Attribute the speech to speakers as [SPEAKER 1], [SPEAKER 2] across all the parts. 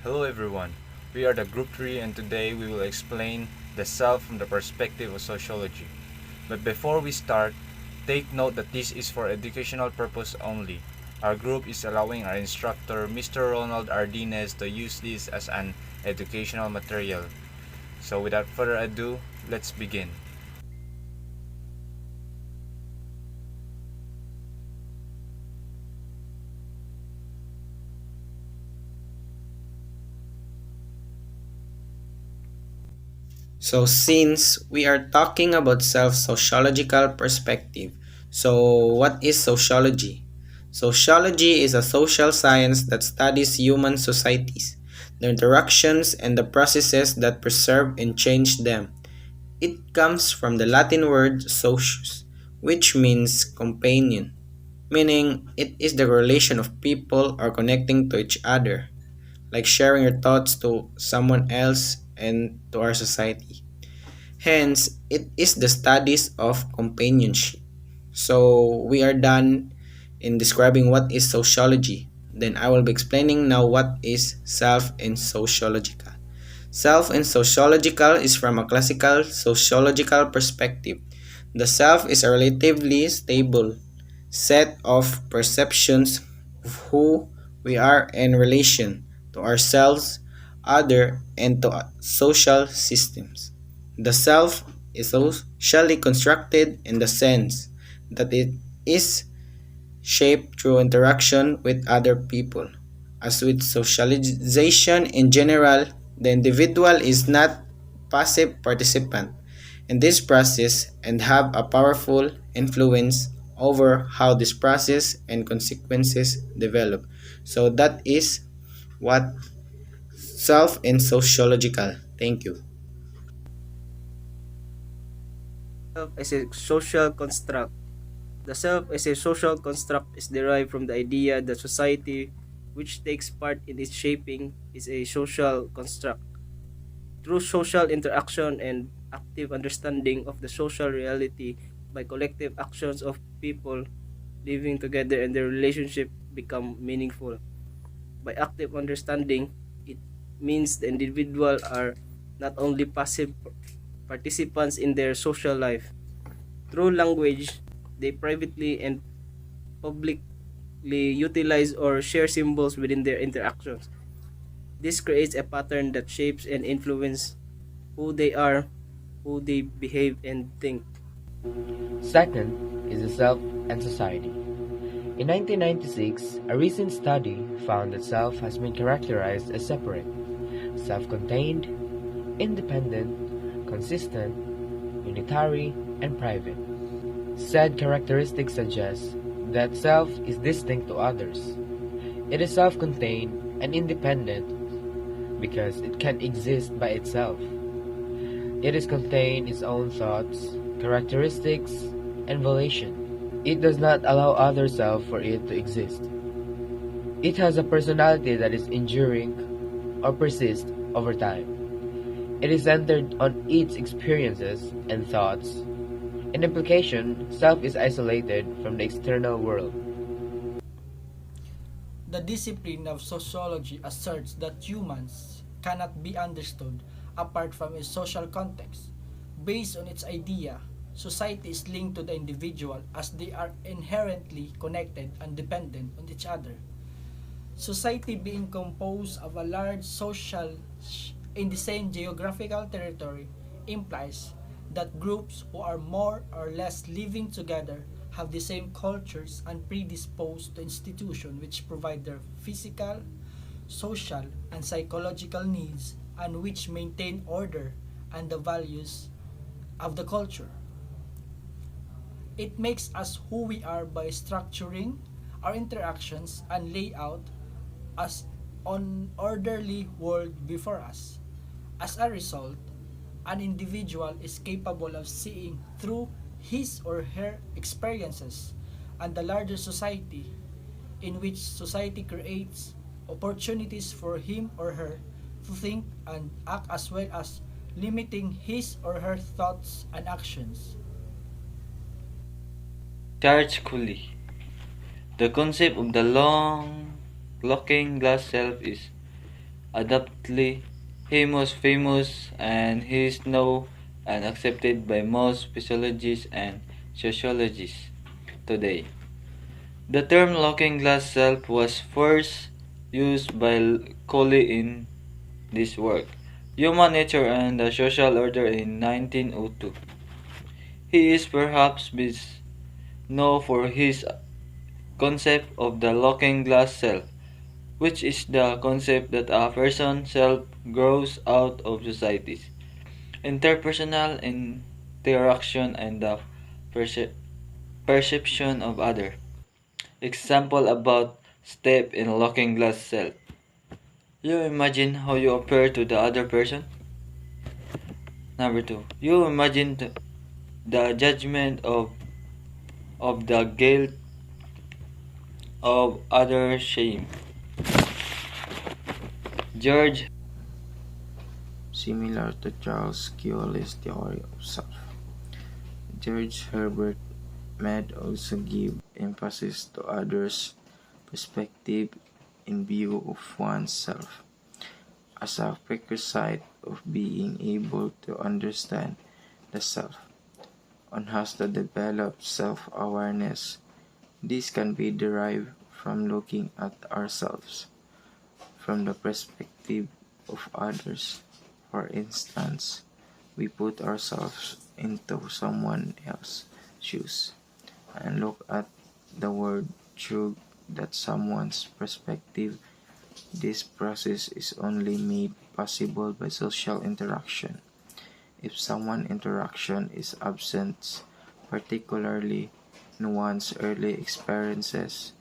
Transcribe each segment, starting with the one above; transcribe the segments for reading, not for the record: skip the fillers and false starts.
[SPEAKER 1] Hello everyone, we are the Group 3 and today we will explain the self from the perspective of sociology. But before we start, take note that this is for educational purpose only. Our group is allowing our instructor, Mr. Ronald Ardines, to use this as an educational material. So without further ado, let's begin.
[SPEAKER 2] So, since we are talking about self sociological perspective, what is sociology? Sociology is a social science that studies human societies, their interactions, and the processes that preserve and change them. It comes from the Latin word socius, which means companion, meaning it is the relation of people or connecting to each other, like sharing your thoughts to someone else and to our society. Hence, it is the studies of companionship. So, we are done in describing what is sociology. Then I will be explaining now what is self and sociological. Self and sociological is from a classical sociological perspective. The self is a relatively stable set of perceptions of who we are in relation to ourselves, other, and to social systems. The self is socially constructed in the sense that it is shaped through interaction with other people. As with socialization in general, the individual is not passive participant in this process and have a powerful influence over how this process and consequences develop. So that is what self and sociological. Thank you.
[SPEAKER 3] Self as a social construct. The self as a social construct is derived from the idea that society, which takes part in its shaping, is a social construct. Through social interaction and active understanding of the social reality by collective actions of people living together and their relationship become meaningful. By active understanding, it means the individual are not only passive participants in their social life. Through language, they privately and publicly utilize or share symbols within their interactions. This creates a pattern that shapes and influences who they are, who they behave and think.
[SPEAKER 4] Second is the self and society. In 1996, a recent study found that self has been characterized as separate, self contained, independent, consistent, unitary, and private. Said characteristics suggest that self is distinct to others. It is self contained and independent because it can exist by itself. It is contained its own thoughts, characteristics, and volition. It does not allow other self for it to exist. It has a personality that is enduring or persists over time. It is centered on its experiences and thoughts. In implication, self is isolated from the external world.
[SPEAKER 5] The discipline of sociology asserts that humans cannot be understood apart from a social context. Based on its idea, society is linked to the individual as they are inherently connected and dependent on each other. Society being composed of a large social in the same geographical territory implies that groups who are more or less living together have the same cultures and predisposed to institutions which provide their physical, social, and psychological needs and which maintain order and the values of the culture. It makes us who we are by structuring our interactions and layout as an orderly world before us. As a result, an individual is capable of seeing through his or her experiences and the larger society in which society creates opportunities for him or her to think and act as well as limiting his or her thoughts and actions.
[SPEAKER 6] Charge Cooley. The concept of the long looking glass self is Adaptedly, he was famous and he is known and accepted by most physiologists and sociologists today. The term looking glass self was first used by Colley in this work, Human Nature and the Social Order in 1902. He is perhaps best known for his concept of the looking glass self, which is the concept that a person's self grows out of society's interpersonal interaction and the perception of other. Example about step in looking glass self. You imagine how you appear to the other person. Number two, you imagine the judgment of the guilt of other shame. George.
[SPEAKER 2] Similar to Charles Kewell's theory of self, George Herbert Mead also give emphasis to others' perspective in view of one's self as a prerequisite of being able to understand the self. One has to develop self-awareness. This can be derived from looking at ourselves from the perspective of others. For instance, we put ourselves into someone else's shoes and look at the world through that someone's perspective. This process is only made possible by social interaction. If someone interaction is absent, particularly in one's early experiences,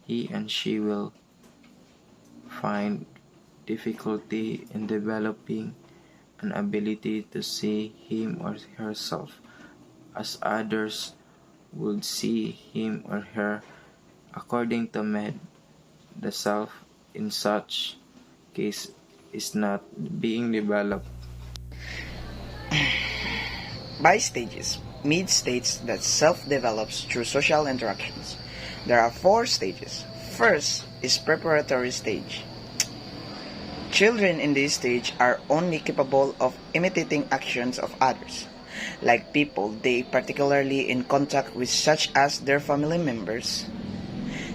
[SPEAKER 2] he and she will find difficulty in developing an ability to see him or herself as others would see him or her. According to Med, the self in such case is not being developed.
[SPEAKER 7] By stages, Mead states that self develops through social interactions. There are 4 stages. First is preparatory stage. Children in this stage are only capable of imitating actions of others, like people they particularly in contact with such as their family members.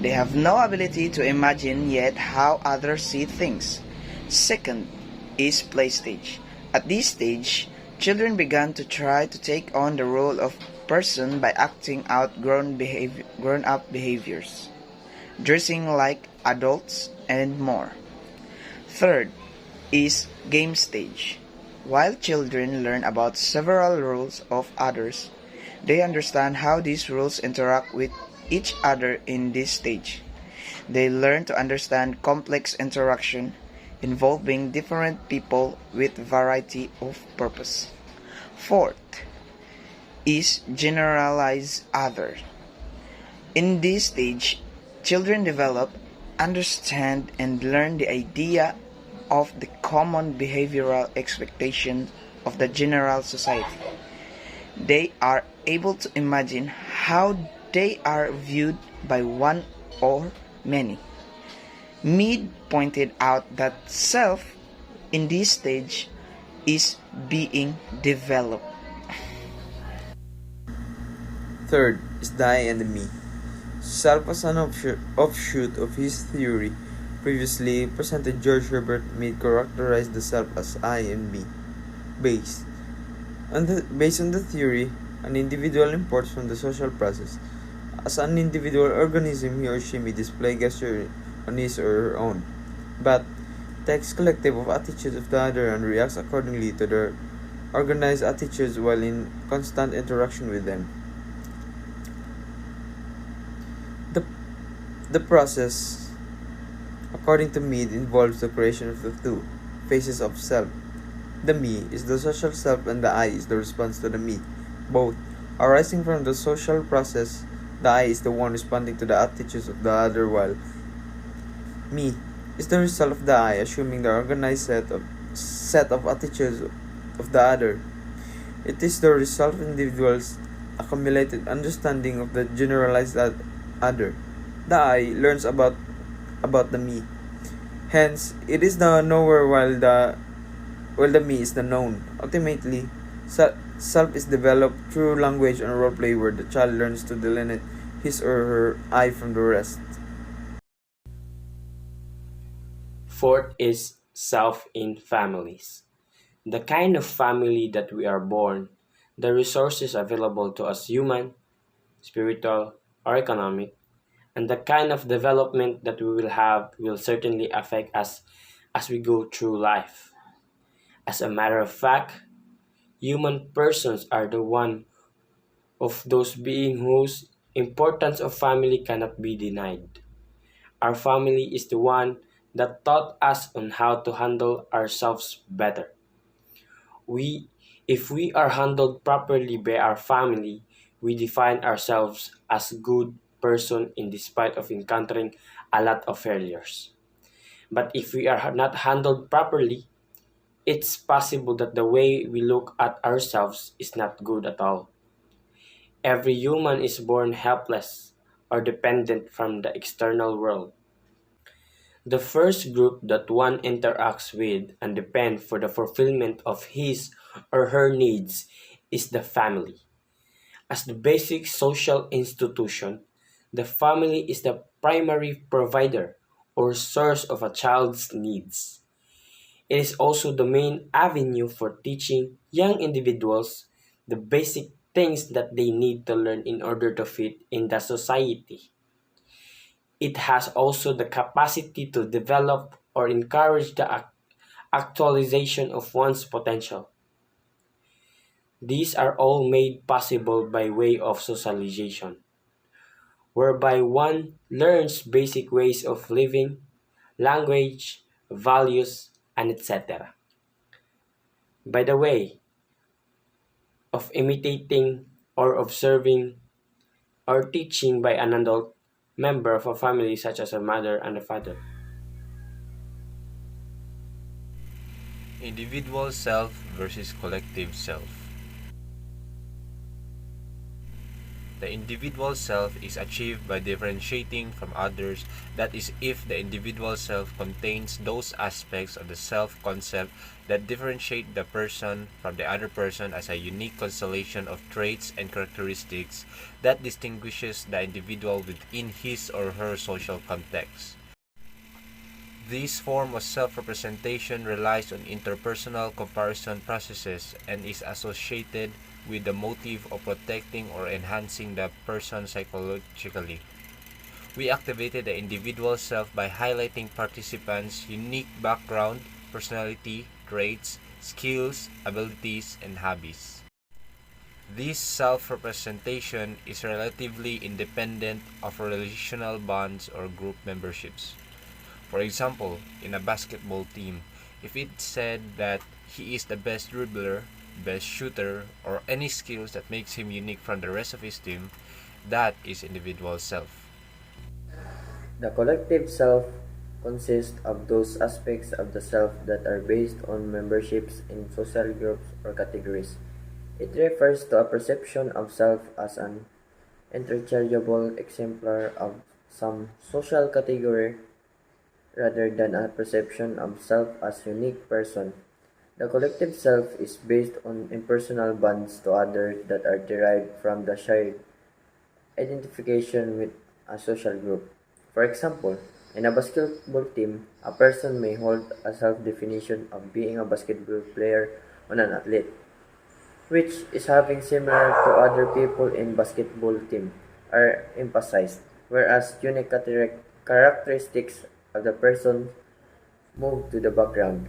[SPEAKER 7] They have no ability to imagine yet how others see things. Second is play stage. At this stage, children began to try to take on the role of person by acting out grown-up behaviors, dressing like adults, and more. Third is game stage. While children learn about several rules of others, they understand how these rules interact with each other in this stage. They learn to understand complex interaction involving different people with variety of purpose. Fourth is generalized other. In this stage, children develop, understand, and learn the idea of the common behavioral expectations of the general society. They are able to imagine how they are viewed by one or many. Mead pointed out that self in this stage is being developed.
[SPEAKER 8] Third is the I and the me. Self as an offshoot of his theory previously presented, George Herbert Mead characterized the self as I and me. Based on the theory, an individual imports from the social process. As an individual organism, he or she may display gesture on his or her own, but takes collective of attitudes of the other and reacts accordingly to their organized attitudes while in constant interaction with them. The process, according to Mead, involves the creation of the two phases of self. The me is the social self and the I is the response to the me. Both arising from the social process, the I is the one responding to the attitudes of the other, while me is the result of the I assuming the organized set of attitudes of the other. It is the result of individuals' accumulated understanding of the generalized other. The I learns about the me. Hence, it is the knower while the me is the known. Ultimately, self is developed through language and roleplay where the child learns to delineate his or her I from the rest.
[SPEAKER 9] Fourth is self in families. The kind of family that we are born, the resources available to us human, spiritual, or economic, and the kind of development that we will have will certainly affect us as we go through life. As a matter of fact, human persons are the one of those beings whose importance of family cannot be denied. Our family is the one that taught us on how to handle ourselves better. We, if we are handled properly by our family, we define ourselves as good person in despite of encountering a lot of failures. But if we are not handled properly, it's possible that the way we look at ourselves is not good at all. Every human is born helpless or dependent from the external world. The first group that one interacts with and depend for the fulfillment of his or her needs is the family. As the basic social institution, the family is the primary provider or source of a child's needs. It is also the main avenue for teaching young individuals the basic things that they need to learn in order to fit in the society. It has also the capacity to develop or encourage the actualization of one's potential. These are all made possible by way of socialization, whereby one learns basic ways of living, language, values, and etc. By the way of imitating or observing or teaching by an adult member of a family such as a mother and a father.
[SPEAKER 1] Individual self versus collective self. The individual self is achieved by differentiating from others, that is, if the individual self contains those aspects of the self concept that differentiate the person from the other person as a unique constellation of traits and characteristics that distinguishes the individual within his or her social context. This form of self-representation relies on interpersonal comparison processes and is associated with the motive of protecting or enhancing the person psychologically. We activated the individual self by highlighting participants' unique background, personality, traits, skills, abilities, and hobbies. This self-representation is relatively independent of relational bonds or group memberships. For example, in a basketball team, if it said that he is the best dribbler, best shooter, or any skills that makes him unique from the rest of his team, that is individual self.
[SPEAKER 4] The collective self consists of those aspects of the self that are based on memberships in social groups or categories. It refers to a perception of self as an interchangeable exemplar of some social category rather than a perception of self as unique person. The collective self is based on impersonal bonds to others that are derived from the shared identification with a social group. For example, in a basketball team, a person may hold a self-definition of being a basketball player or an athlete, which is having similar to other people in basketball team are emphasized, whereas unique characteristics of the person move to the background.